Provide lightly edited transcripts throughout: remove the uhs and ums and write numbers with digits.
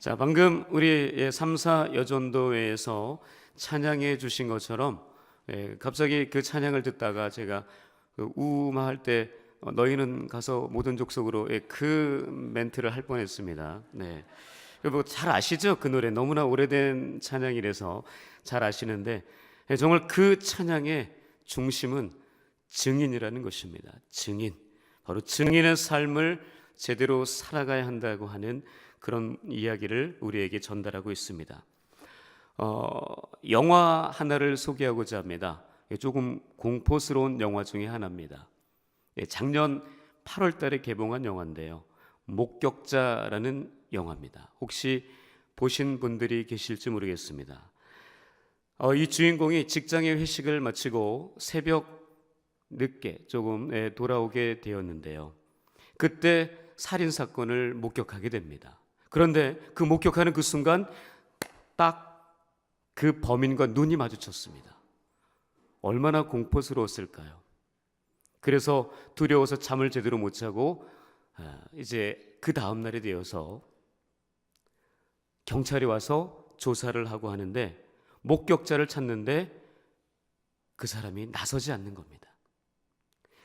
자, 방금 우리 3사 여전도회에서 찬양해 주신 것처럼 갑자기 그 찬양을 듣다가 제가 그 우마할 때 너희는 가서 모든 족속으로 그 멘트를 할 뻔했습니다. 네. 잘 아시죠? 그 노래 너무나 오래된 찬양이라서 잘 아시는데 정말 그 찬양의 중심은 증인이라는 것입니다. 증인. 바로 증인의 삶을 제대로 살아가야 한다고 하는 그런 이야기를 우리에게 전달하고 있습니다. 영화 하나를 소개하고자 합니다. 조금 공포스러운 영화 중에 하나입니다. 작년 8월 달에 개봉한 영화인데요. 목격자라는 영화입니다. 혹시 보신 분들이 계실지 모르겠습니다. 이 주인공이 직장의 회식을 마치고 새벽 늦게 조금 돌아오게 되었는데요. 그때 살인사건을 목격하게 됩니다. 그런데 그 목격하는 그 순간 딱 그 범인과 눈이 마주쳤습니다. 얼마나 공포스러웠을까요? 그래서 두려워서 잠을 제대로 못 자고 이제 그 다음 날이 되어서 경찰이 와서 조사를 하고 하는데 목격자를 찾는데 그 사람이 나서지 않는 겁니다.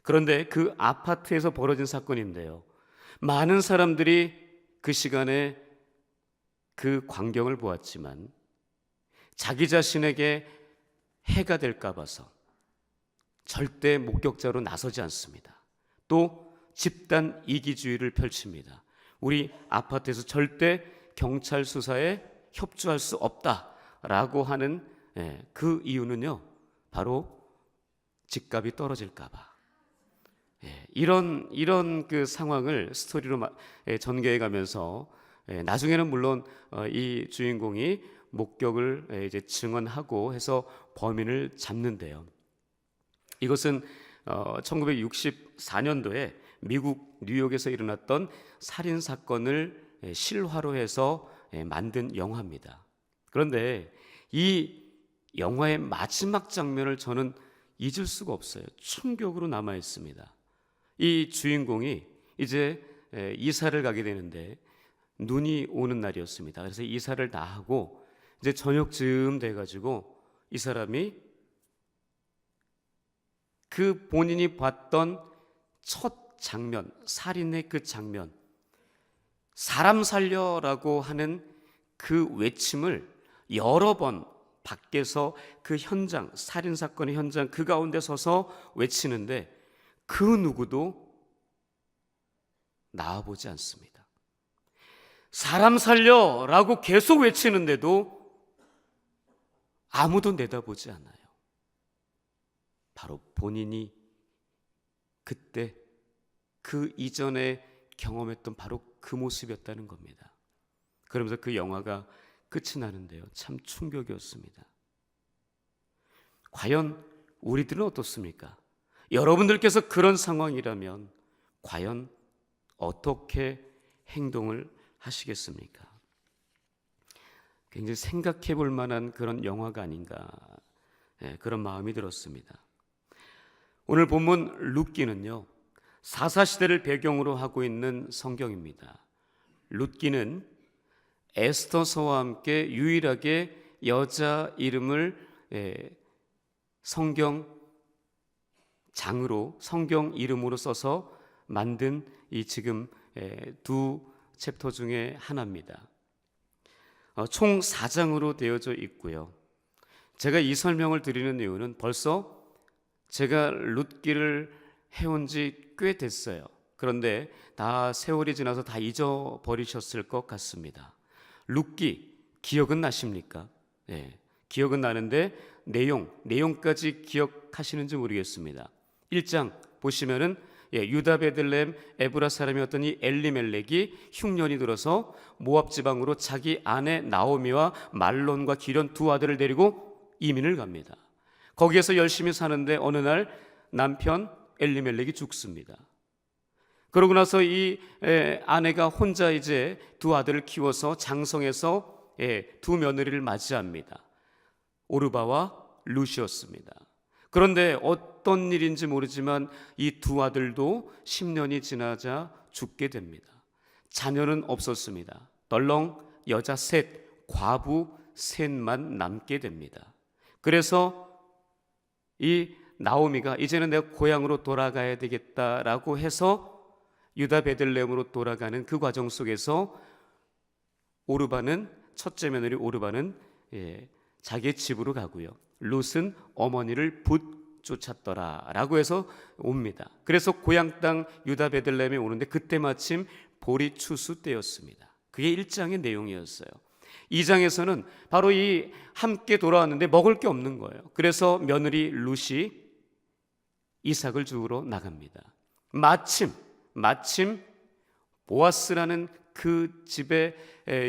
그런데 그 아파트에서 벌어진 사건인데요. 많은 사람들이 그 시간에 그 광경을 보았지만 자기 자신에게 해가 될까 봐서 절대 목격자로 나서지 않습니다. 또 집단 이기주의를 펼칩니다. 우리 아파트에서 절대 경찰 수사에 협조할 수 없다라고 하는 그 이유는요, 바로 집값이 떨어질까 봐. 이런 그 상황을 스토리로 전개해 가면서 나중에는 물론 이 주인공이 목격을 이제 증언하고 해서 범인을 잡는데요. 이것은 1964년도에 미국 뉴욕에서 일어났던 살인 사건을 실화로 해서 만든 영화입니다. 그런데 이 영화의 마지막 장면을 저는 잊을 수가 없어요. 충격으로 남아 있습니다. 이 주인공이 이제 이사를 가게 되는데 눈이 오는 날이었습니다. 그래서 이사를 다 하고 이제 저녁쯤 돼가지고 이 사람이 그 본인이 봤던 첫 장면, 살인의 그 장면, 사람 살려라고 하는 그 외침을 여러 번 밖에서 그 현장, 살인사건의 현장 그 가운데 서서 외치는데 그 누구도 나와보지 않습니다. 사람 살려라고 계속 외치는데도 아무도 내다보지 않아요. 바로 본인이 그때 그 이전에 경험했던 바로 그 모습이었다는 겁니다. 그러면서 그 영화가 끝이 나는데요, 참 충격이었습니다. 과연 우리들은 어떻습니까? 여러분들께서 그런 상황이라면 과연 어떻게 행동을 하시겠습니까? 굉장히 생각해 볼 만한 그런 영화가 아닌가, 그런 마음이 들었습니다. 오늘 본문 룻기는요, 사사시대를 배경으로 하고 있는 성경입니다. 룻기는 에스더서와 함께 유일하게 여자 이름을 성경 장으로, 성경 이름으로 써서 만든 이 지금 두 챕터 중에 하나입니다. 총 4장으로 되어져 있고요. 제가 이 설명을 드리는 이유는 벌써 제가 룻기를 해온 지 꽤 됐어요. 그런데 다 세월이 지나서 다 잊어버리셨을 것 같습니다. 룻기 기억은 나십니까? 네, 기억은 나는데 내용까지 기억하시는지 모르겠습니다. 1장 보시면은 유다 베들레헴 에브라 사람이었던 이 엘리멜렉이 흉년이 들어서 모압 지방으로 자기 아내 나오미와 말론과 기련 두 아들을 데리고 이민을 갑니다. 거기에서 열심히 사는데 어느 날 남편 엘리멜렉이 죽습니다. 그러고 나서 이 아내가 혼자 이제 두 아들을 키워서 장성해서 두 며느리를 맞이합니다. 오르바와 룻이었습니다. 그런데 어떤 일인지 모르지만 이 두 아들도 10년이 지나자 죽게 됩니다. 자녀는 없었습니다. 덜렁 여자 셋, 과부 셋만 남게 됩니다. 그래서 이 나오미가 이제는 내가 고향으로 돌아가야 되겠다라고 해서 유다 베들레헴으로 돌아가는 그 과정 속에서 오르바는, 첫째 며느리 오르바는 자기의 집으로 가고요, 룻은 어머니를 쫓았더라 라고 해서 옵니다. 그래서 고향 땅 유다 베들레헴에 오는데 그때 마침 보리 추수 때였습니다. 그게 1장의 내용이었어요. 2장에서는 바로 이 함께 돌아왔는데 먹을 게 없는 거예요. 그래서 며느리 룻이 이삭을 주우러 나갑니다. 마침 보아스라는 그 집에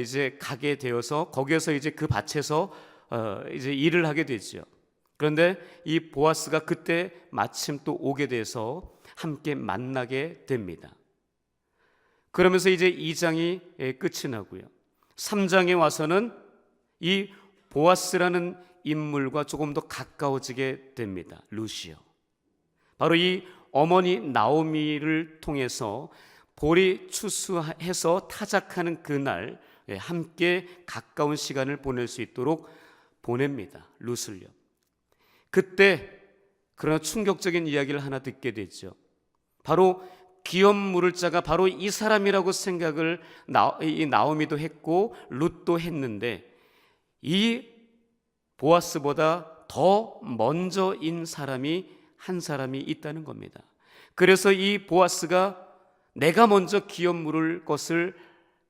이제 가게 되어서 거기에서 이제 그 밭에서 이제 일을 하게 되죠. 그런데 이 보아스가 그때 마침 또 오게 돼서 함께 만나게 됩니다. 그러면서 이제 2장이 끝이 나고요. 3장에 와서는 이 보아스라는 인물과 조금 더 가까워지게 됩니다. 룻이요. 바로 이 어머니 나오미를 통해서 보리 추수해서 타작하는 그날 함께 가까운 시간을 보낼 수 있도록 보냅니다. 룻을요. 그때 그러나 충격적인 이야기를 하나 듣게 되죠. 바로 기업 물을 자가 바로 이 사람이라고 생각을 이 나오미도 했고 룻도 했는데 이 보아스보다 더 먼저인 사람이 한 사람이 있다는 겁니다. 그래서 이 보아스가 내가 먼저 기업 물을 것을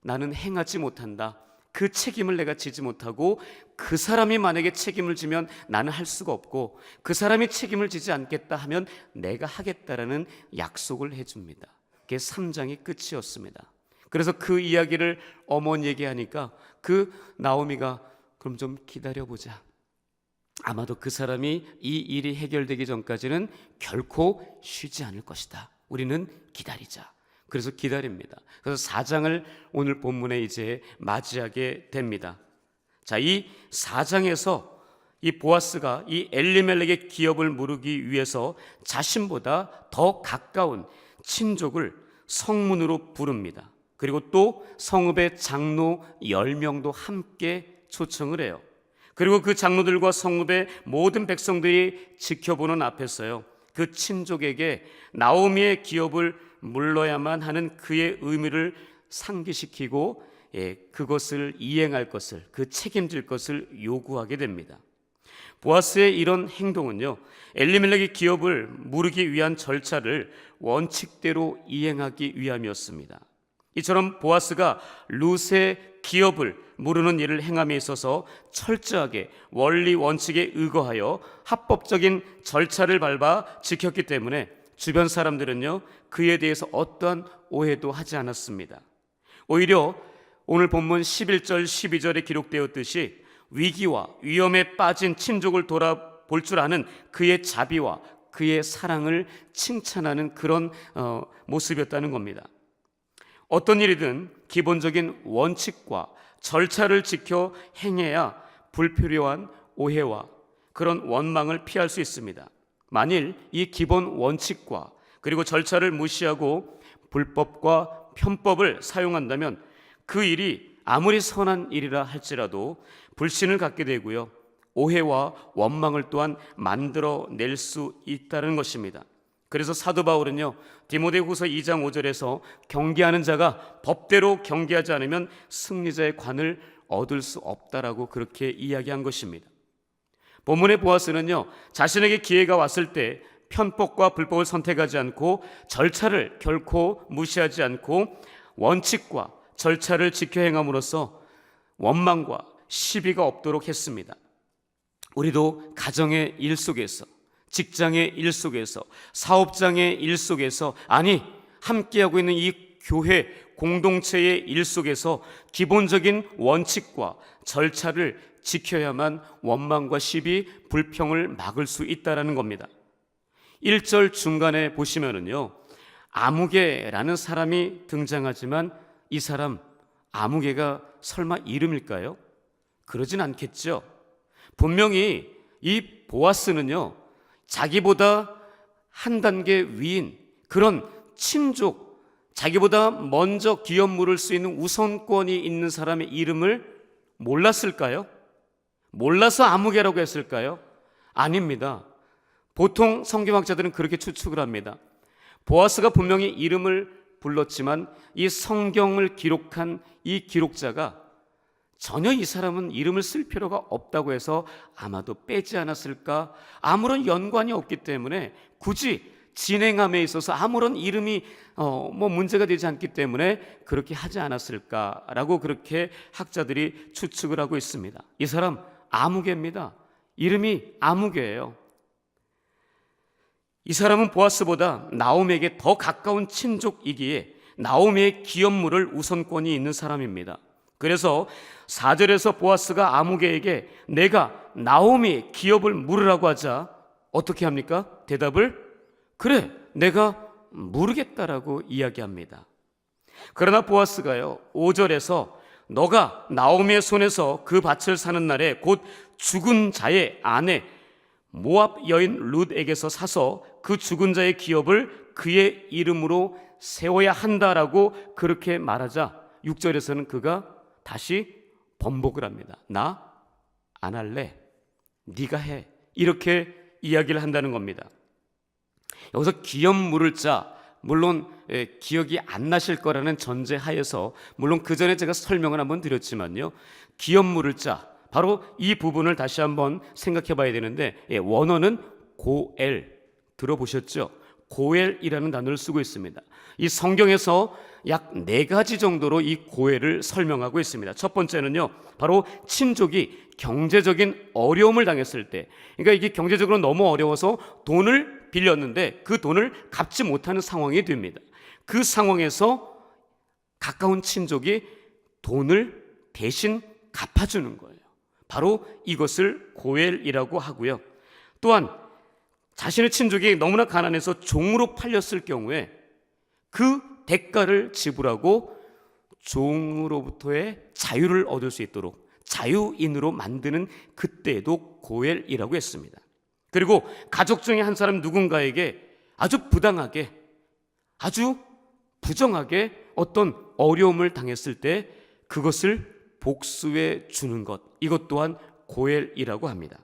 나는 행하지 못한다, 그 책임을 내가 지지 못하고 그 사람이 만약에 책임을 지면 나는 할 수가 없고 그 사람이 책임을 지지 않겠다 하면 내가 하겠다라는 약속을 해줍니다. 그게 3장의 끝이었습니다. 그래서 그 이야기를 어머니에게 하니까 그 나오미가 그럼 좀 기다려보자, 아마도 그 사람이 이 일이 해결되기 전까지는 결코 쉬지 않을 것이다, 우리는 기다리자. 그래서 기다립니다. 그래서 4장을 오늘 본문에 이제 맞이하게 됩니다. 자, 이 4장에서 이 보아스가 이 엘리멜렉의 기업을 무르기 위해서 자신보다 더 가까운 친족을 성문으로 부릅니다. 그리고 또 성읍의 장로 10명도 함께 초청을 해요. 그리고 그 장로들과 성읍의 모든 백성들이 지켜보는 앞에서요, 그 친족에게 나오미의 기업을 물러야만 하는 그의 의무를 상기시키고 그것을 이행할 것을, 그 책임질 것을 요구하게 됩니다. 보아스의 이런 행동은요, 엘리멜렉의 기업을 무르기 위한 절차를 원칙대로 이행하기 위함이었습니다. 이처럼 보아스가 룻의 기업을 무르는 일을 행함에 있어서 철저하게 원리 원칙에 의거하여 합법적인 절차를 밟아 지켰기 때문에 주변 사람들은요, 그에 대해서 어떠한 오해도 하지 않았습니다. 오히려 오늘 본문 11절 12절에 기록되었듯이 위기와 위험에 빠진 친족을 돌아볼 줄 아는 그의 자비와 그의 사랑을 칭찬하는 그런 모습이었다는 겁니다. 어떤 일이든 기본적인 원칙과 절차를 지켜 행해야 불필요한 오해와 그런 원망을 피할 수 있습니다. 만일 이 기본 원칙과 그리고 절차를 무시하고 불법과 편법을 사용한다면 그 일이 아무리 선한 일이라 할지라도 불신을 갖게 되고요, 오해와 원망을 또한 만들어낼 수 있다는 것입니다. 그래서 사도 바울은요, 디모데후서 2장 5절에서 경계하는 자가 법대로 경계하지 않으면 승리자의 관을 얻을 수 없다라고 그렇게 이야기한 것입니다. 본문의 보아스는요, 자신에게 기회가 왔을 때 편법과 불법을 선택하지 않고 절차를 결코 무시하지 않고 원칙과 절차를 지켜 행함으로써 원망과 시비가 없도록 했습니다. 우리도 가정의 일 속에서, 직장의 일 속에서, 사업장의 일 속에서, 아니 함께하고 있는 이 교회 공동체의 일 속에서 기본적인 원칙과 절차를 지켜야만 원망과 시비, 불평을 막을 수 있다는 겁니다. 1절 중간에 보시면은요, 아무개라는 사람이 등장하지만 이 사람 아무개가 설마 이름일까요? 그러진 않겠죠. 분명히 이 보아스는요, 자기보다 한 단계 위인 그런 친족, 자기보다 먼저 기업 물을 수 있는 우선권이 있는 사람의 이름을 몰랐을까요? 몰라서 아무개라고 했을까요? 아닙니다. 보통 성경학자들은 그렇게 추측을 합니다. 보아스가 분명히 이름을 불렀지만 이 성경을 기록한 이 기록자가 전혀 이 사람은 이름을 쓸 필요가 없다고 해서 아마도 빼지 않았을까? 아무런 연관이 없기 때문에 굳이 진행함에 있어서 아무런 이름이 문제가 되지 않기 때문에 그렇게 하지 않았을까라고 그렇게 학자들이 추측을 하고 있습니다. 이 사람 아무개입니다. 이름이 아무개예요. 이 사람은 보아스보다 나오미에게 더 가까운 친족이기에 나오미의 기업물을 우선권이 있는 사람입니다. 그래서 4절에서 보아스가 아무개에게 내가 나오미의 기업을 물으라고 하자 어떻게 합니까? 대답을 그래, 내가 물으겠다라고 이야기합니다. 그러나 보아스가요, 5절에서 너가 나오미의 손에서 그 밭을 사는 날에 곧 죽은 자의 아내 모압 여인 룻에게서 사서 그 죽은 자의 기업을 그의 이름으로 세워야 한다라고 그렇게 말하자 6절에서는 그가 다시 번복을 합니다. 나 안 할래, 네가 해, 이렇게 이야기를 한다는 겁니다. 여기서 기업 물을 자, 물론 기억이 안 나실 거라는 전제 하에서 물론 그 전에 제가 설명을 한번 드렸지만요, 기업 물을 자, 바로 이 부분을 다시 한번 생각해 봐야 되는데 원어는 고엘, 들어보셨죠? 고엘이라는 단어를 쓰고 있습니다. 이 성경에서 약 4가지 정도로 이 고엘을 설명하고 있습니다. 첫 번째는요, 바로 친족이 경제적인 어려움을 당했을 때, 그러니까 이게 경제적으로 너무 어려워서 돈을 빌렸는데 그 돈을 갚지 못하는 상황이 됩니다. 그 상황에서 가까운 친족이 돈을 대신 갚아주는 거예요. 바로 이것을 고엘이라고 하고요. 또한 자신의 친족이 너무나 가난해서 종으로 팔렸을 경우에 그 대가를 지불하고 종으로부터의 자유를 얻을 수 있도록 자유인으로 만드는 그때도 고엘이라고 했습니다. 그리고 가족 중에 한 사람 누군가에게 아주 부당하게, 아주 부정하게 어떤 어려움을 당했을 때 그것을 복수해 주는 것, 이것 또한 고엘이라고 합니다.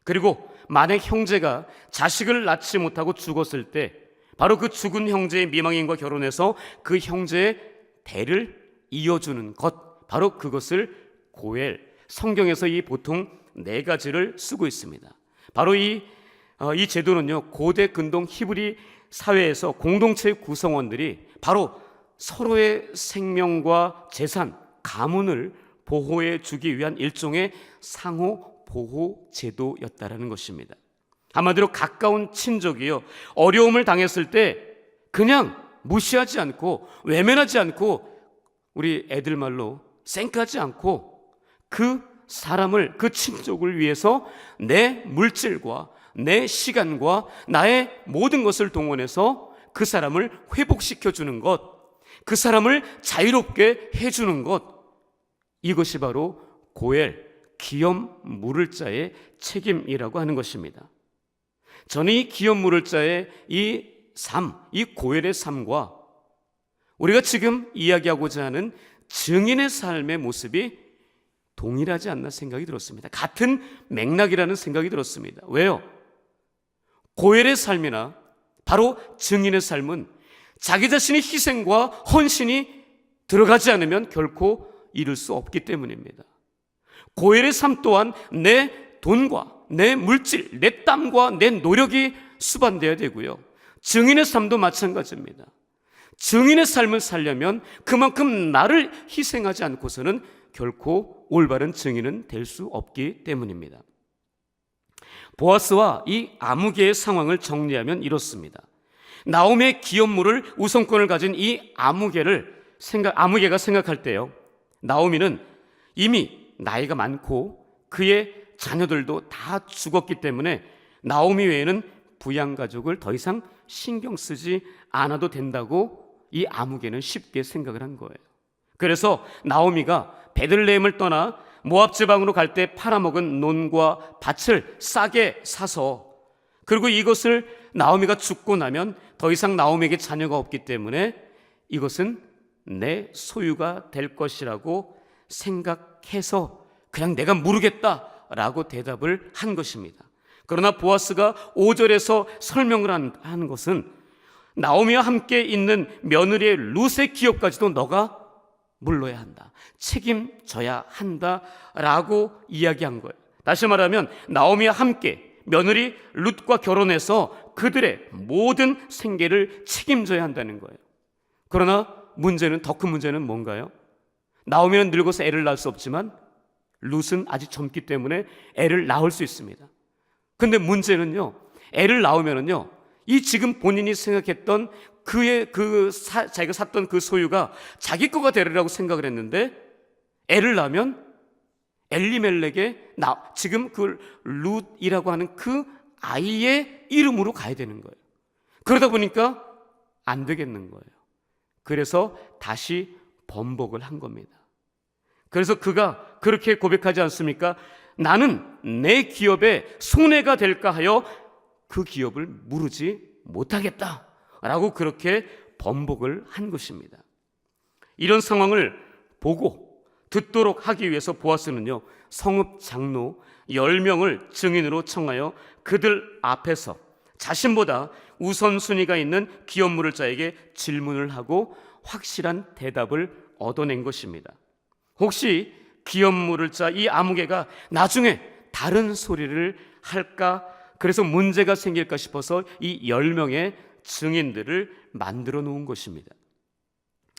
그리고 만약 형제가 자식을 낳지 못하고 죽었을 때 바로 그 죽은 형제의 미망인과 결혼해서 그 형제의 대를 이어주는 것, 바로 그것을 고엘, 성경에서 이 보통 4가지를 쓰고 있습니다. 바로 이 제도는요, 고대 근동 히브리 사회에서 공동체의 구성원들이 바로 서로의 생명과 재산, 가문을 보호해 주기 위한 일종의 상호 보호 제도였다라는 것입니다. 한마디로 가까운 친족이요, 어려움을 당했을 때 그냥 무시하지 않고 외면하지 않고, 우리 애들 말로 쌩까지 않고 그 사람을, 그 친족을 위해서 내 물질과 내 시간과 나의 모든 것을 동원해서 그 사람을 회복시켜 주는 것, 그 사람을 자유롭게 해주는 것, 이것이 바로 고엘, 기업 물을 자의 책임이라고 하는 것입니다. 저는 이 기업 물을 자의 이 삶, 이 고엘의 삶과 우리가 지금 이야기하고자 하는 증인의 삶의 모습이 동일하지 않나 생각이 들었습니다. 같은 맥락이라는 생각이 들었습니다. 왜요? 고엘의 삶이나 바로 증인의 삶은 자기 자신의 희생과 헌신이 들어가지 않으면 결코 이룰 수 없기 때문입니다. 고엘의 삶 또한 내 돈과 내 물질, 내 땀과 내 노력이 수반되어야 되고요, 증인의 삶도 마찬가지입니다. 증인의 삶을 살려면 그만큼 나를 희생하지 않고서는 결코 올바른 증인은 될 수 없기 때문입니다. 보아스와 이 아무개의 상황을 정리하면 이렇습니다. 나오미의 기업물을 우선권을 가진 이 아무개가 생각할 때요, 나오미는 이미 나이가 많고 그의 자녀들도 다 죽었기 때문에 나오미 외에는 부양가족을 더 이상 신경 쓰지 않아도 된다고 이 아무개는 쉽게 생각을 한 거예요. 그래서 나오미가 베들레헴을 떠나 모압 지방으로 갈 때 팔아먹은 논과 밭을 싸게 사서, 그리고 이것을 나오미가 죽고 나면 더 이상 나오미에게 자녀가 없기 때문에 이것은 내 소유가 될 것이라고 생각해서 그냥 내가 모르겠다라고 대답을 한 것입니다. 그러나 보아스가 5절에서 설명을 한 것은 나오미와 함께 있는 며느리의 룻의 기업까지도 너가 물러야 한다, 책임져야 한다라고 이야기한 거예요. 다시 말하면 나오미와 함께 며느리 룻과 결혼해서 그들의 모든 생계를 책임져야 한다는 거예요. 그러나 문제는, 더 큰 문제는 뭔가요? 나오미는 늙어서 애를 낳을 수 없지만 룻은 아직 젊기 때문에 애를 낳을 수 있습니다. 근데 문제는요, 애를 낳으면은요, 이 지금 본인이 생각했던 자기가 샀던 그 소유가 자기 거가 되리라고 생각을 했는데, 애를 낳으면 엘리멜렉의 지금 그 룻이라고 하는 그 아이의 이름으로 가야 되는 거예요. 그러다 보니까 안 되겠는 거예요. 그래서 다시 번복을 한 겁니다. 그래서 그가 그렇게 고백하지 않습니까? 나는 내 기업에 손해가 될까 하여 그 기업을 무르지 못하겠다라고 그렇게 번복을 한 것입니다. 이런 상황을 보고 듣도록 하기 위해서 보아스는요, 성읍 장로 10명을 증인으로 청하여 그들 앞에서 자신보다 우선순위가 있는 기업 물을 자에게 질문을 하고 확실한 대답을 얻어낸 것입니다. 혹시 기업 물을 자 이 아무개가 나중에 다른 소리를 할까, 그래서 문제가 생길까 싶어서 이 10명의 증인들을 만들어 놓은 것입니다.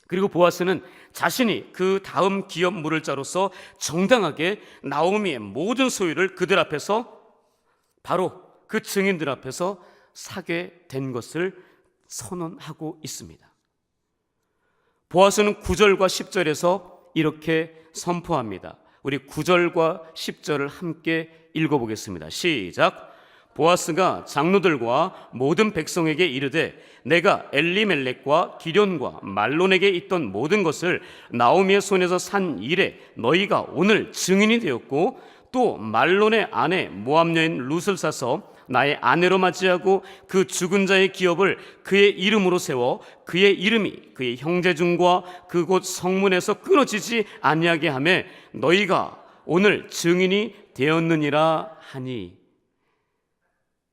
그리고 보아스는 자신이 그 다음 기업 물을 자로서 정당하게 나오미의 모든 소유를 그들 앞에서, 바로 그 증인들 앞에서 사게 된 것을 선언하고 있습니다. 보아스는 9절과 10절에서 이렇게 선포합니다. 우리 9절과 10절을 함께 읽어보겠습니다. 시작. 보아스가 장로들과 모든 백성에게 이르되 내가 엘리멜렉과 기련과 말론에게 있던 모든 것을 나오미의 손에서 산 일에 너희가 오늘 증인이 되었고, 또 말론의 아내 모압 여인 룻을 사서 나의 아내로 맞이하고 그 죽은 자의 기업을 그의 이름으로 세워 그의 이름이 그의 형제중과 그곳 성문에서 끊어지지 아니하게 하매 너희가 오늘 증인이 되었느니라 하니.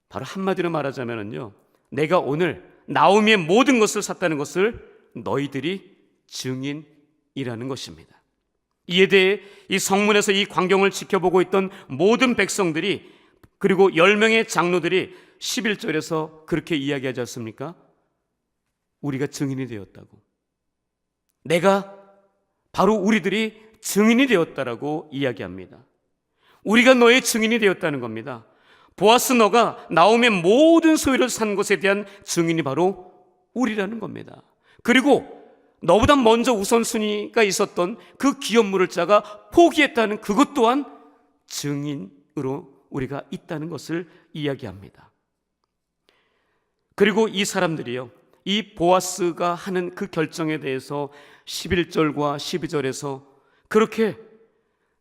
바로 한마디로 말하자면요, 내가 오늘 나오미의 모든 것을 샀다는 것을 너희들이 증인이라는 것입니다. 이에 대해 이 성문에서 이 광경을 지켜보고 있던 모든 백성들이, 그리고 10명의 장로들이 11절에서 그렇게 이야기하지 않습니까? 우리가 증인이 되었다고. 내가, 바로 우리들이 증인이 되었다라고 이야기합니다. 우리가 너의 증인이 되었다는 겁니다. 보아스, 너가 나오미의 모든 소유를 산 것에 대한 증인이 바로 우리라는 겁니다. 그리고 너보다 먼저 우선순위가 있었던 그 기업 물을 자가 포기했다는 그것 또한 증인으로 우리가 있다는 것을 이야기합니다. 그리고 이 사람들이요, 이 보아스가 하는 그 결정에 대해서 11절과 12절에서 그렇게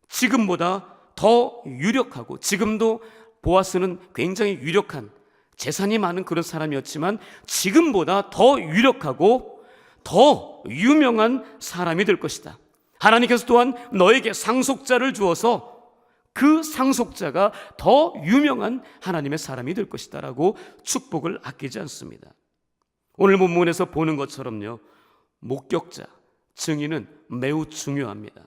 지금보다 더 유력하고, 지금도 보아스는 굉장히 유력한, 재산이 많은 그런 사람이었지만 지금보다 더 유력하고 더 유명한 사람이 될 것이다. 하나님께서 또한 너에게 상속자를 주어서 그 상속자가 더 유명한 하나님의 사람이 될 것이다 라고 축복을 아끼지 않습니다. 오늘 본문에서 보는 것처럼요, 목격자, 증인은 매우 중요합니다.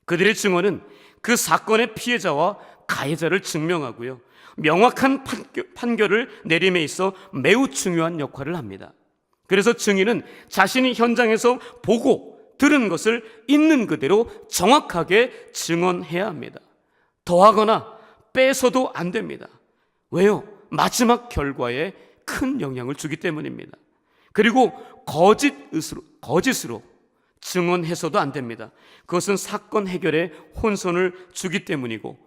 그들의 증언은 그 사건의 피해자와 가해자를 증명하고요, 명확한 판결을 내림에 있어 매우 중요한 역할을 합니다. 그래서 증인은 자신이 현장에서 보고 들은 것을 있는 그대로 정확하게 증언해야 합니다. 더하거나 빼서도 안 됩니다. 왜요? 마지막 결과에 큰 영향을 주기 때문입니다. 그리고 거짓으로 증언해서도 안 됩니다. 그것은 사건 해결에 혼선을 주기 때문이고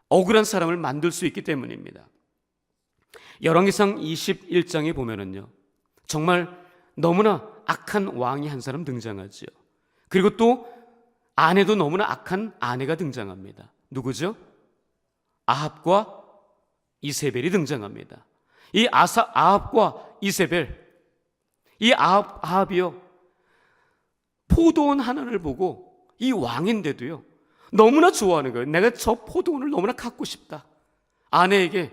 억울한 사람을 만들 수 있기 때문입니다. 열왕기상 21장에 보면은요, 정말 너무나 악한 왕이 한 사람 등장하죠. 그리고 또 아내도 너무나 악한 아내가 등장합니다. 누구죠? 아합과 이세벨이 등장합니다. 이 아합과 이세벨, 이 아합이요, 포도원 하나를 보고 이 왕인데도요 너무나 좋아하는 거예요. 내가 저 포도원을 너무나 갖고 싶다. 아내에게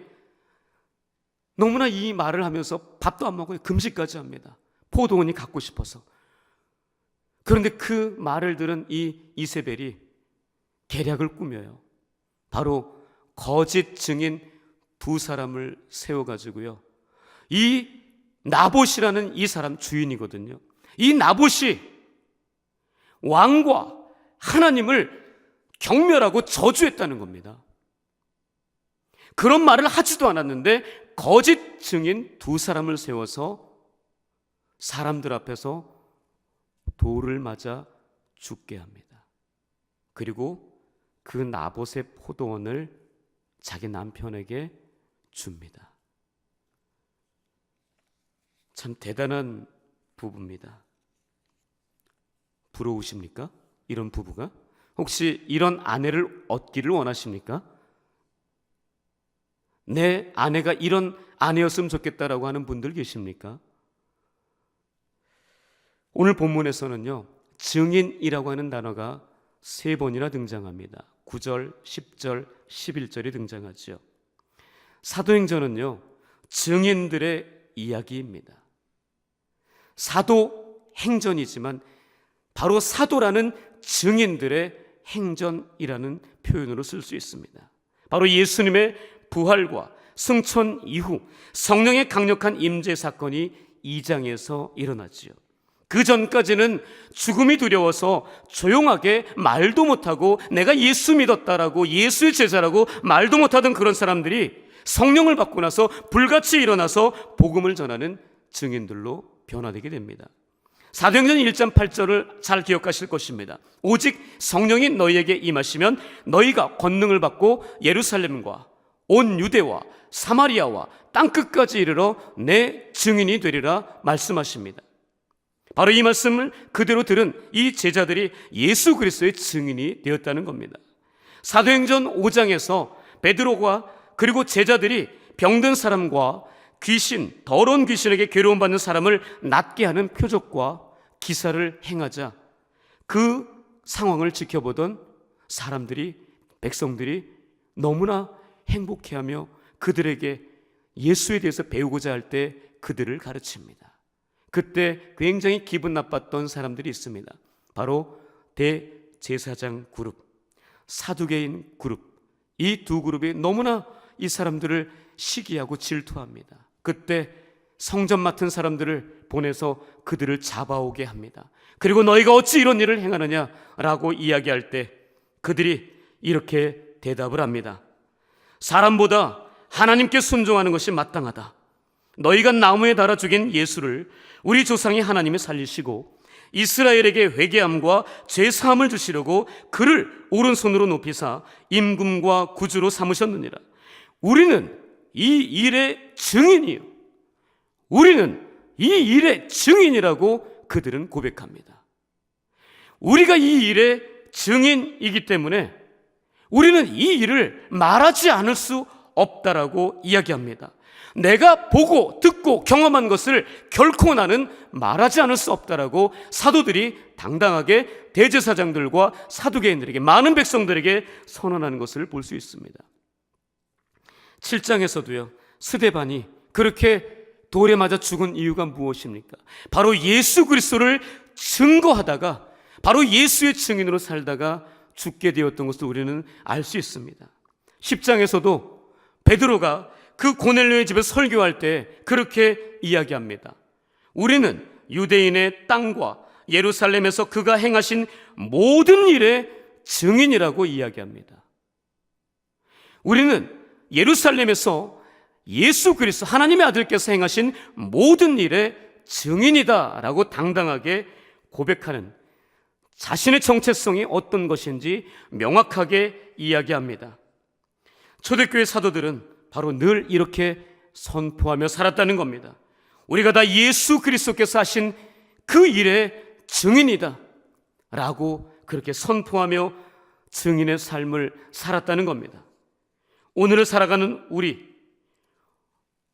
너무나 이 말을 하면서 밥도 안 먹어요. 금식까지 합니다. 포도원이 갖고 싶어서. 그런데 그 말을 들은 이 이세벨이 계략을 꾸며요. 바로 거짓 증인 두 사람을 세워가지고요, 이 나봇이라는 이 사람 주인이거든요. 이 나봇이 왕과 하나님을 경멸하고 저주했다는 겁니다. 그런 말을 하지도 않았는데 거짓 증인 두 사람을 세워서 사람들 앞에서 돌을 맞아 죽게 합니다. 그리고 그 나봇의 포도원을 자기 남편에게 줍니다. 참 대단한 부부입니다. 부러우십니까? 이런 부부가? 혹시 이런 아내를 얻기를 원하십니까? 내 아내가 이런 아내였으면 좋겠다라고 하는 분들 계십니까? 오늘 본문에서는요, 증인이라고 하는 단어가 3번이나 등장합니다. 9절, 10절, 11절이 등장하죠. 사도행전은요, 증인들의 이야기입니다. 사도행전이지만 바로 사도라는 증인들의 행전이라는 표현으로 쓸 수 있습니다. 바로 예수님의 부활과 승천 이후 성령의 강력한 임재 사건이 2장에서 일어났지요. 그 전까지는 죽음이 두려워서 조용하게 말도 못하고 내가 예수 믿었다라고, 예수의 제자라고 말도 못하던 그런 사람들이 성령을 받고 나서 불같이 일어나서 복음을 전하는 증인들로 변화되게 됩니다. 사도행전 1장 8절을 잘 기억하실 것입니다. 오직 성령이 너희에게 임하시면 너희가 권능을 받고 예루살렘과 온 유대와 사마리아와 땅끝까지 이르러 내 증인이 되리라 말씀하십니다. 바로 이 말씀을 그대로 들은 이 제자들이 예수 그리스도의 증인이 되었다는 겁니다. 사도행전 5장에서 베드로가 그리고 제자들이 병든 사람과 귀신, 더러운 귀신에게 괴로움받는 사람을 낫게 하는 표적과 기사를 행하자 그 상황을 지켜보던 사람들이, 백성들이 너무나 행복해하며 그들에게 예수에 대해서 배우고자 할 때 그들을 가르칩니다. 그때 굉장히 기분 나빴던 사람들이 있습니다. 바로 대제사장 그룹, 사두개인 그룹, 이 두 그룹이 너무나 이 사람들을 시기하고 질투합니다. 그때 성전 맡은 사람들을 보내서 그들을 잡아오게 합니다. 그리고 너희가 어찌 이런 일을 행하느냐라고 이야기할 때 그들이 이렇게 대답을 합니다. 사람보다 하나님께 순종하는 것이 마땅하다. 너희가 나무에 달아 죽인 예수를 우리 조상이 하나님이 살리시고 이스라엘에게 회개함과 죄사함을 주시려고 그를 오른손으로 높이사 임금과 구주로 삼으셨느니라. 우리는 이 일의 증인이요, 우리는 이 일의 증인이라고 그들은 고백합니다. 우리가 이 일의 증인이기 때문에 우리는 이 일을 말하지 않을 수 없다라고 이야기합니다. 내가 보고 듣고 경험한 것을 결코 나는 말하지 않을 수 없다라고 사도들이 당당하게 대제사장들과 사두개인들에게, 많은 백성들에게 선언하는 것을 볼 수 있습니다. 7장에서도요, 스데반이 그렇게 돌에 맞아 죽은 이유가 무엇입니까? 바로 예수 그리스도를 증거하다가, 바로 예수의 증인으로 살다가 죽게 되었던 것을 우리는 알 수 있습니다. 10장에서도 베드로가 그 고넬료의 집에 설교할 때 그렇게 이야기합니다. 우리는 유대인의 땅과 예루살렘에서 그가 행하신 모든 일의 증인이라고 이야기합니다. 우리는 예루살렘에서 예수 그리스도 하나님의 아들께서 행하신 모든 일의 증인이다라고 당당하게 고백하는, 자신의 정체성이 어떤 것인지 명확하게 이야기합니다. 초대교회 사도들은 바로 늘 이렇게 선포하며 살았다는 겁니다. 우리가 다 예수 그리스도께서 하신 그 일의 증인이다 라고 그렇게 선포하며 증인의 삶을 살았다는 겁니다. 오늘을 살아가는 우리,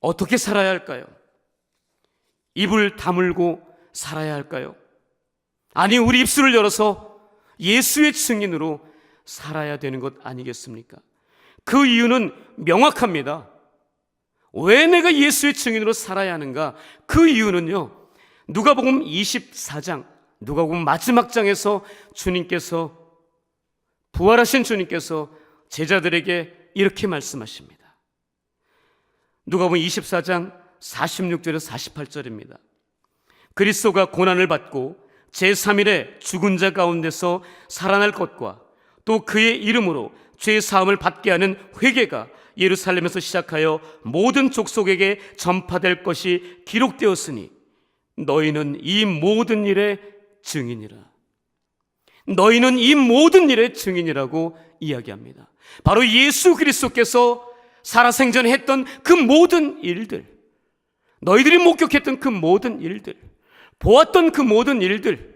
어떻게 살아야 할까요? 입을 다물고 살아야 할까요? 아니, 우리 입술을 열어서 예수의 증인으로 살아야 되는 것 아니겠습니까? 그 이유는 명확합니다. 왜 내가 예수의 증인으로 살아야 하는가? 그 이유는요, 누가복음 24장, 누가복음 마지막 장에서 주님께서, 부활하신 주님께서 제자들에게 이렇게 말씀하십니다. 누가복음 24장 46절에서 48절입니다. 그리스도가 고난을 받고 제3일에 죽은 자 가운데서 살아날 것과 또 그의 이름으로 죄 사함을 받게 하는 회개가 예루살렘에서 시작하여 모든 족속에게 전파될 것이 기록되었으니 너희는 이 모든 일의 증인이라. 너희는 이 모든 일의 증인이라고 이야기합니다. 바로 예수 그리스도께서 살아생전에 했던 그 모든 일들, 너희들이 목격했던 그 모든 일들, 보았던 그 모든 일들,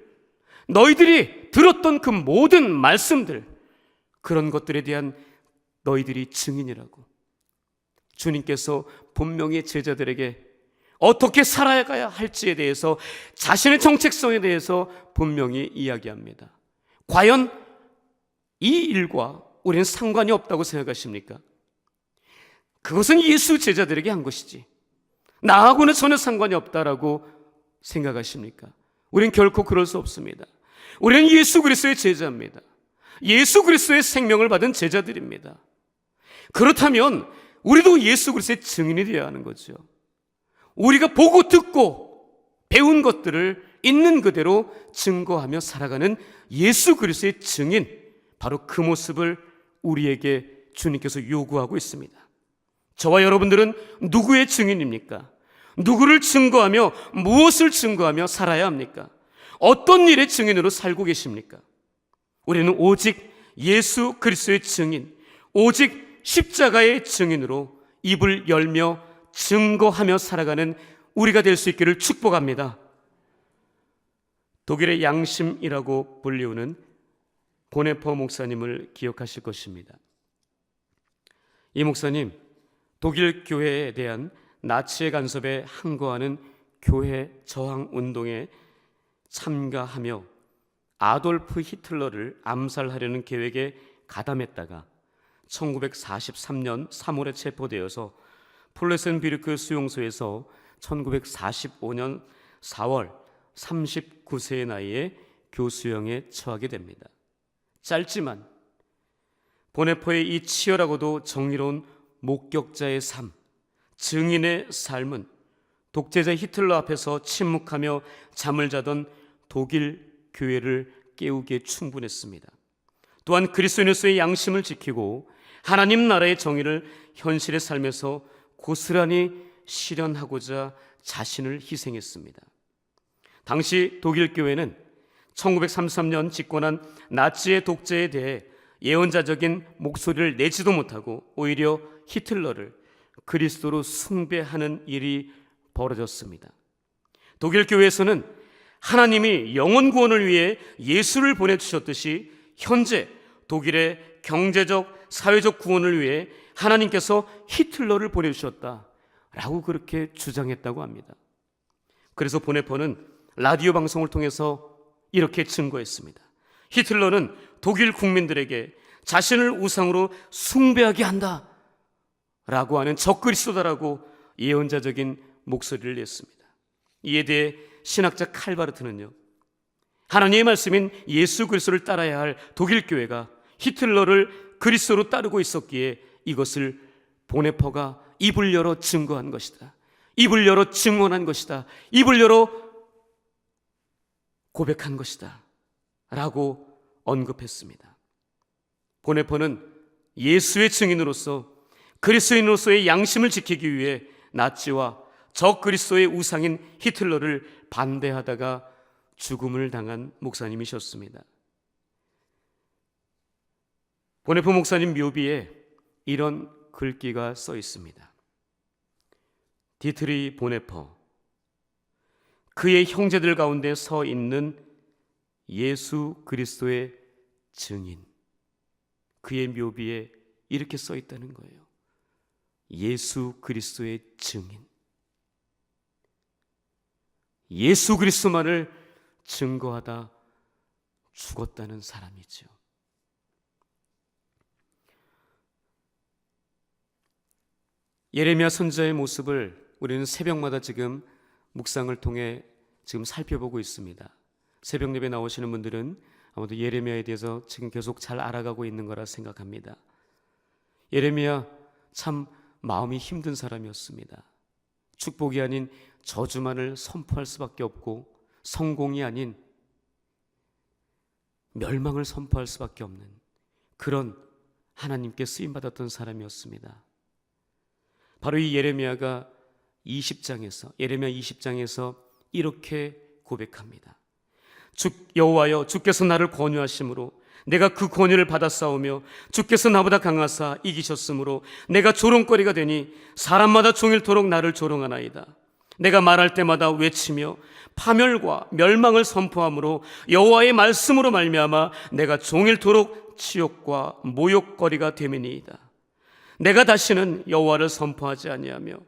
너희들이 들었던 그 모든 말씀들, 그런 것들에 대한 너희들이 증인이라고 주님께서 분명히 제자들에게 어떻게 살아가야 할지에 대해서, 자신의 정체성에 대해서 분명히 이야기합니다. 과연 이 일과 우리는 상관이 없다고 생각하십니까? 그것은 예수 제자들에게 한 것이지 나하고는 전혀 상관이 없다라고 생각하십니까? 우리는 결코 그럴 수 없습니다. 우리는 예수 그리스도의 제자입니다. 예수 그리스도의 생명을 받은 제자들입니다. 그렇다면 우리도 예수 그리스도의 증인이 되어야 하는 거죠. 우리가 보고 듣고 배운 것들을 있는 그대로 증거하며 살아가는 예수 그리스도의 증인, 바로 그 모습을 우리에게 주님께서 요구하고 있습니다. 저와 여러분들은 누구의 증인입니까? 누구를 증거하며, 무엇을 증거하며 살아야 합니까? 어떤 일의 증인으로 살고 계십니까? 우리는 오직 예수 그리스도의 증인, 오직 십자가의 증인으로 입을 열며 증거하며 살아가는 우리가 될 수 있기를 축복합니다. 독일의 양심이라고 불리우는 보네퍼 목사님을 기억하실 것입니다. 이 목사님, 독일 교회에 대한 나치의 간섭에 항거하는 교회 저항 운동에 참가하며 아돌프 히틀러를 암살하려는 계획에 가담했다가 1943년 3월에 체포되어서 폴레센비르크 수용소에서 1945년 4월 39세의 나이에 교수형에 처하게 됩니다. 짧지만 보네퍼의 이 치열하고도 정의로운 목격자의 삶, 증인의 삶은 독재자 히틀러 앞에서 침묵하며 잠을 자던 독일 교회를 깨우기에 충분했습니다. 또한 그리스도인으로서의 양심을 지키고 하나님 나라의 정의를 현실의 삶에서 고스란히 실현하고자 자신을 희생했습니다. 당시 독일 교회는 1933년 집권한 나치의 독재에 대해 예언자적인 목소리를 내지도 못하고 오히려 히틀러를 그리스도로 숭배하는 일이 벌어졌습니다. 독일 교회에서는 하나님이 영혼 구원을 위해 예수를 보내주셨듯이 현재 독일의 경제적, 사회적 구원을 위해 하나님께서 히틀러를 보내주셨다라고 그렇게 주장했다고 합니다. 그래서 보네퍼는 라디오 방송을 통해서 이렇게 증거했습니다. 히틀러는 독일 국민들에게 자신을 우상으로 숭배하게 한다 라고 하는 적그리스도다라고 예언자적인 목소리를 냈습니다. 이에 대해 신학자 칼바르트는요, 하나님의 말씀인 예수 그리스도를 따라야 할 독일 교회가 히틀러를 그리스도로 따르고 있었기에 이것을 보네퍼가 입을 열어 증거한 것이다, 입을 열어 증언한 것이다, 입을 열어 고백한 것이다 라고 언급했습니다. 보네퍼는 예수의 증인으로서 그리스도인으로서의 양심을 지키기 위해 나치와 적그리스도의 우상인 히틀러를 반대하다가 죽음을 당한 목사님이셨습니다. 보네퍼 목사님 묘비에 이런 글귀가 써 있습니다. 디트리 보네퍼, 그의 형제들 가운데 서 있는 예수 그리스도의 증인. 그의 묘비에 이렇게 써 있다는 거예요. 예수 그리스도의 증인. 예수 그리스도만을 증거하다 죽었다는 사람이죠. 예레미야 선지자의 모습을 우리는 새벽마다 지금 묵상을 통해 지금 살펴보고 있습니다. 새벽 예배 나오시는 분들은 아마도 예레미야에 대해서 지금 계속 잘 알아가고 있는 거라 생각합니다. 예레미야 참 마음이 힘든 사람이었습니다. 축복이 아닌 저주만을 선포할 수밖에 없고 성공이 아닌 멸망을 선포할 수밖에 없는 그런 하나님께 쓰임받았던 사람이었습니다. 바로 이 예레미야가 예레미야 20장에서 이렇게 고백합니다. 여호와여, 주께서 나를 권유하심으로 내가 그 권유를 받아싸우며 주께서 나보다 강하사 이기셨으므로 내가 조롱거리가 되니 사람마다 종일토록 나를 조롱하나이다. 내가 말할 때마다 외치며 파멸과 멸망을 선포함으로 여호와의 말씀으로 말미암아 내가 종일토록 치욕과 모욕거리가 됨이니이다. 내가 다시는 여호와를 선포하지 아니하며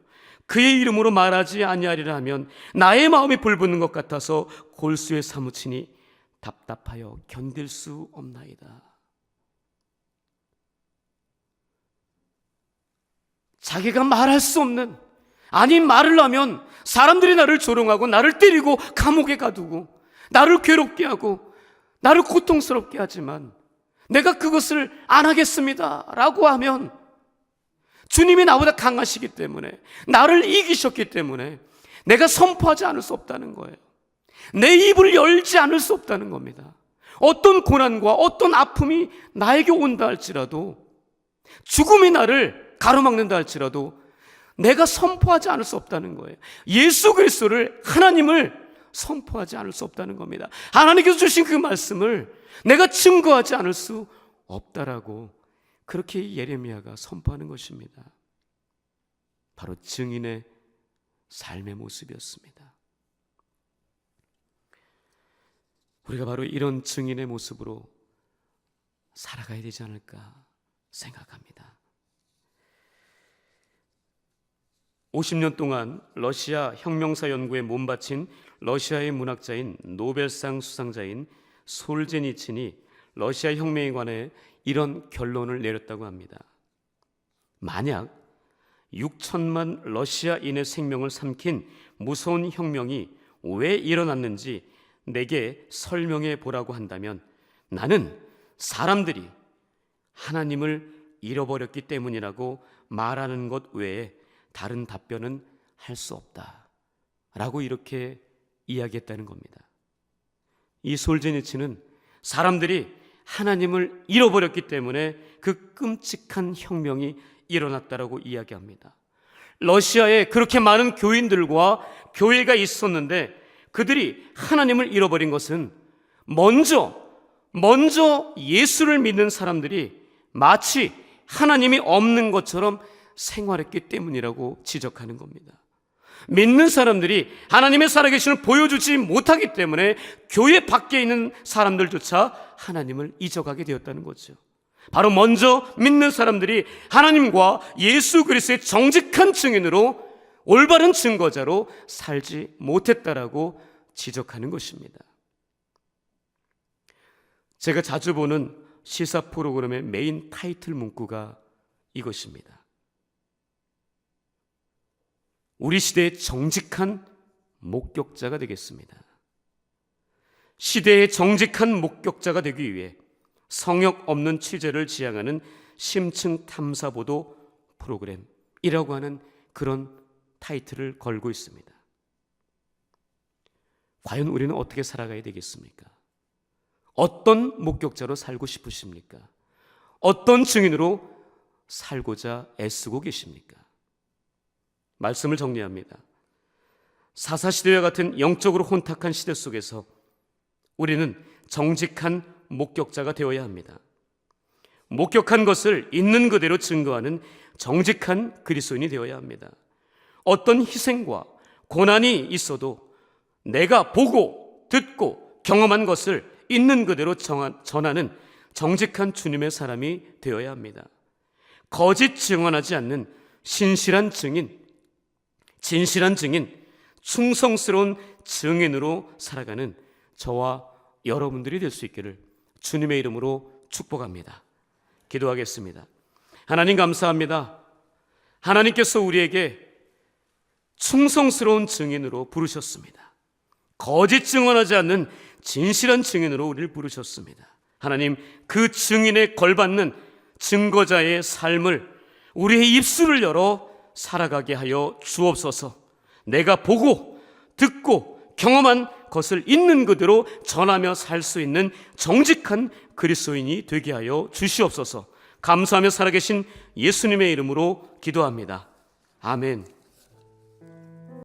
그의 이름으로 말하지 아니하리라 하면 나의 마음이 불붙는 것 같아서 골수에 사무치니 답답하여 견딜 수 없나이다. 자기가 말할 수 없는, 아니 말을 하면 사람들이 나를 조롱하고 나를 때리고 감옥에 가두고 나를 괴롭게 하고 나를 고통스럽게 하지만 내가 그것을 안 하겠습니다 라고 하면 주님이 나보다 강하시기 때문에, 나를 이기셨기 때문에 내가 선포하지 않을 수 없다는 거예요. 내 입을 열지 않을 수 없다는 겁니다. 어떤 고난과 어떤 아픔이 나에게 온다 할지라도, 죽음이 나를 가로막는다 할지라도 내가 선포하지 않을 수 없다는 거예요. 예수 그리스도를, 하나님을 선포하지 않을 수 없다는 겁니다. 하나님께서 주신 그 말씀을 내가 증거하지 않을 수 없다라고 그렇게 예레미야가 선포하는 것입니다. 바로 증인의 삶의 모습이었습니다. 우리가 바로 이런 증인의 모습으로 살아가야 되지 않을까 생각합니다. 50년 동안 러시아 혁명사 연구에 몸바친 러시아의 문학자인 노벨상 수상자인 솔제니친이 러시아 혁명에 관해 이런 결론을 내렸다고 합니다. 만약 6천만 러시아인의 생명을 삼킨 무서운 혁명이 왜 일어났는지 내게 설명해 보라고 한다면 나는 사람들이 하나님을 잃어버렸기 때문이라고 말하는 것 외에 다른 답변은 할 수 없다 라고 이렇게 이야기했다는 겁니다. 이 솔제니치는 사람들이 하나님을 잃어버렸기 때문에 그 끔찍한 혁명이 일어났다라고 이야기합니다. 러시아에 그렇게 많은 교인들과 교회가 있었는데 그들이 하나님을 잃어버린 것은 먼저 예수를 믿는 사람들이 마치 하나님이 없는 것처럼 생활했기 때문이라고 지적하는 겁니다. 믿는 사람들이 하나님의 살아계심을 보여주지 못하기 때문에 교회 밖에 있는 사람들조차 하나님을 잊어가게 되었다는 거죠. 바로 먼저 믿는 사람들이 하나님과 예수 그리스도의 정직한 증인으로, 올바른 증거자로 살지 못했다라고 지적하는 것입니다. 제가 자주 보는 시사 프로그램의 메인 타이틀 문구가 이것입니다. 우리 시대의 정직한 목격자가 되겠습니다. 시대의 정직한 목격자가 되기 위해 성역 없는 취재를 지향하는 심층 탐사보도 프로그램이라고 하는 그런 타이틀을 걸고 있습니다. 과연 우리는 어떻게 살아가야 되겠습니까? 어떤 목격자로 살고 싶으십니까? 어떤 증인으로 살고자 애쓰고 계십니까? 말씀을 정리합니다. 사사시대와 같은 영적으로 혼탁한 시대 속에서 우리는 정직한 목격자가 되어야 합니다. 목격한 것을 있는 그대로 증거하는 정직한 그리스도인이 되어야 합니다. 어떤 희생과 고난이 있어도 내가 보고 듣고 경험한 것을 있는 그대로 전하는 정직한 주님의 사람이 되어야 합니다. 거짓 증언하지 않는 신실한 증인, 진실한 증인, 충성스러운 증인으로 살아가는 저와 여러분들이 될 수 있기를 주님의 이름으로 축복합니다. 기도하겠습니다. 하나님 감사합니다. 하나님께서 우리에게 충성스러운 증인으로 부르셨습니다. 거짓 증언하지 않는 진실한 증인으로 우리를 부르셨습니다. 하나님, 그 증인에 걸받는 증거자의 삶을 우리의 입술을 열어 살아가게 하여 주옵소서. 내가 보고 듣고 경험한 것을 있는 그대로 전하며 살 수 있는 정직한 그리스도인이 되게 하여 주시옵소서. 감사하며 살아계신 예수님의 이름으로 기도합니다. 아멘.